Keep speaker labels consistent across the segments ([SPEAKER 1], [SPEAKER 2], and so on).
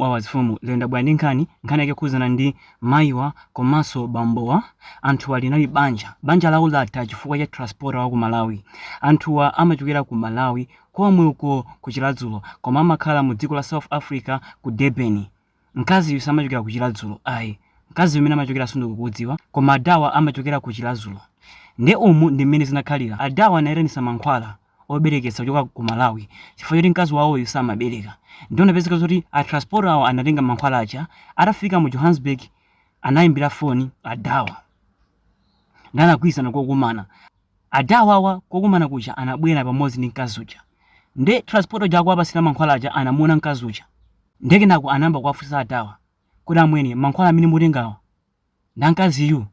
[SPEAKER 1] wazifumu lenda bwandi nkhani yake kuzana ndi maiwa komanso bambowa anthu ali nali banja lawo latha chifukwa cha transporter wa ku Malawi. Anthuwa amachokera ku Malawi komwe uko ku Chiladzulo koma amakhala mu dziko la South Africa ku Durban. Mkazi uyu samachokera ku Chiladzulo ayi, mkazi umene amachokera sindikukudziwa koma adawa amachokera ku Chiladzulo. Ndi umu ndi mmene zinakhalira. Adawa anayeranisa mankhwala oberekesa kuchoka ku Malawi chifukwa choti mkazi wawo uyu samabereka. Ndiyo napezeka zoti a transporter awo anatenga mankhwala aja, atafika mu Johannesburg anayimbira foni adawa ndanakwisa kokumana. Adawa awa kokumana kuja anabwera pamodzi ndi mkazi uja. Ndi transporter jako apasira mankhwala aja anamuona mkazi uja. Ndeke nako anamba kuwafunsa adawa kuti amwene mankhwala amene mutengawa nda mkaziyu.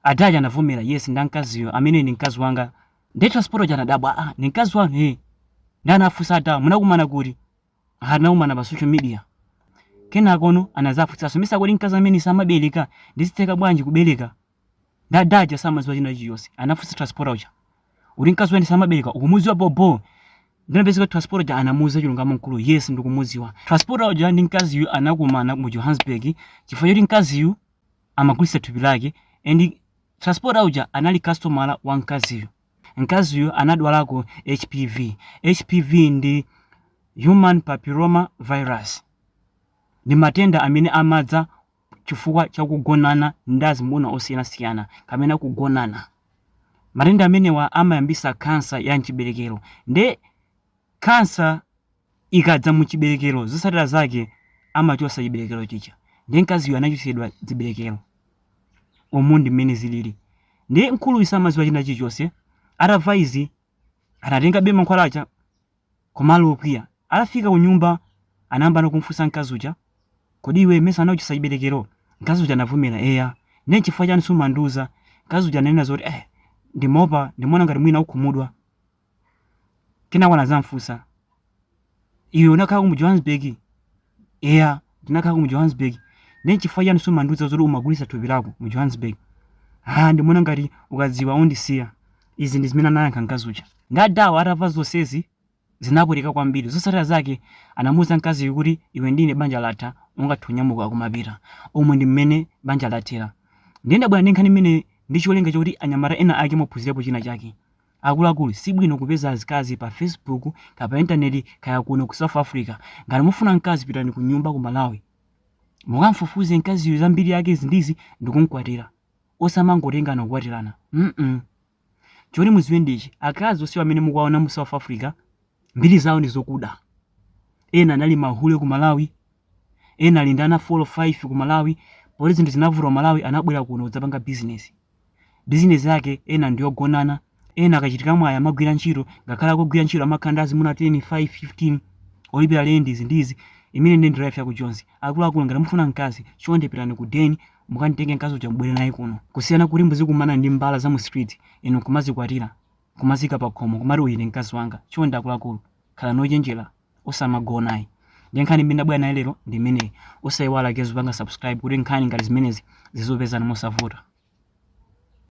[SPEAKER 1] Adaja anavomera yes nda mkaziyo amene ni mkazi wanga. Ndi transporter jana dabwa ni mkazi wanu ndanafunsa adawa munakumana kuti anakumana pa social media. Kenakono anazafunsa somesa kuti mkazi amene samabereka ndiziteka bwanji kubereka. Ndadaja samaziwa china chiyonse anafunsa transporter uja uli mkazi wene samabereka ukumuziwa bobo. Ndinapezeka transporter ja anamuza chilungamo mkulu yes ndikumuziwa. Transporter uja ndi mkazi yu anakumana mu Johannesburg chifukwa choti mkazi yu amagulitsa thupi lake and transporter uja anali customer wa mkazi yu. Mkazi yu anadwalako HPV. HPV ndi human papilloma virus. Ni matenda amene amadza chifukwa cha kugonana ndi azimuna osiyanasiyana kamene kugonana. Matenda amenewa amayambisa kansa ya mchiberekero. Ndi kansa ikadza mu chiberekero zosatira zake amachosa chiberekero chicha. Ndi mkazi yu anachosedwa ziberekero. Umu ndi mmene zilili. Ndi mkulu isamaziwa china chilichonse atava izi anatenga be mankhwala aja komalo okwiya. Atafika ku nyumba anayamba nokumfunsa mkazi uja kodi iwe mesa anachosa chiberekero. Mkazi uja anavomera eya. Ndi chifukwa chani sumanduza. Mkazi uja ananena zoti ndimopa ndimona ngati mwina ukhumudwa. Kenako anazamfunsa iwe unakhala ku Johannesburg. Eya ndinakhala ku Johannesburg. Ndi chifukwa chani sumanduza zoti umagulitsa thupi lako mu Johannesburg. Ndimona ngati ukadziwa undisiya. Izi ndi zimene anayankha mkazi uja. Ndadawa atava zonsezi zinapweteka kwambiri. Zosatira zake anamuza mkazi kuti iwe ndine banja latha ungathiunyamuka kumapita. Omwe ndi mmene banja lathera. Ndenda bwana nkhani mmene ndi cholinga choti anyamata ena ake mophunzirapo china chake. Akuluakulu sibwino kupeza azikazi pa Facebook kapa internet kaya kuno ku South Africa. Ngati mufuna mkazi pitani ku nyumba ku Malawi. Mukamfufuze mkazi yu zambiri yake zindizi ndikumkwatira. Osamangotengana kukwatirana. Choni muziwe ndichi akazi osiwa amene mukuwaona mu South Africa mbiri zawo ndi zokuda. Ena anali mahule ku Malawi, ena ali ndana 4 or 5 ku Malawi, poli zinthu zinavura Malawi anabwera kuno kudzapanga business. Business yake ena ndiyogonana, ena akachitika mwaya amagwira ntchito, ngakhala kugwira ntchito amakhandazi muna 10, 5, 15 olipira lendi zindizi imene ndi drive yako Jones. Akuluakulu ngati mufuna mkazi chonde pitani ku Deni mukanditenge mkazi uja mbwere naye kuno. Kusiyana kuti muzikumana ndi mbala za mu street ino kumazikwatira kumazika pa khomo kumati uyine mkazi wanga. Chonde akuluakulu khala nochenjera osamagonayi. Ndi nkhani imene ndabwera nayo lero ndi imeneyi. Osayiwala kezo panga subscribe kuti nkhani ngati zimenezi zizopezana mosavuta.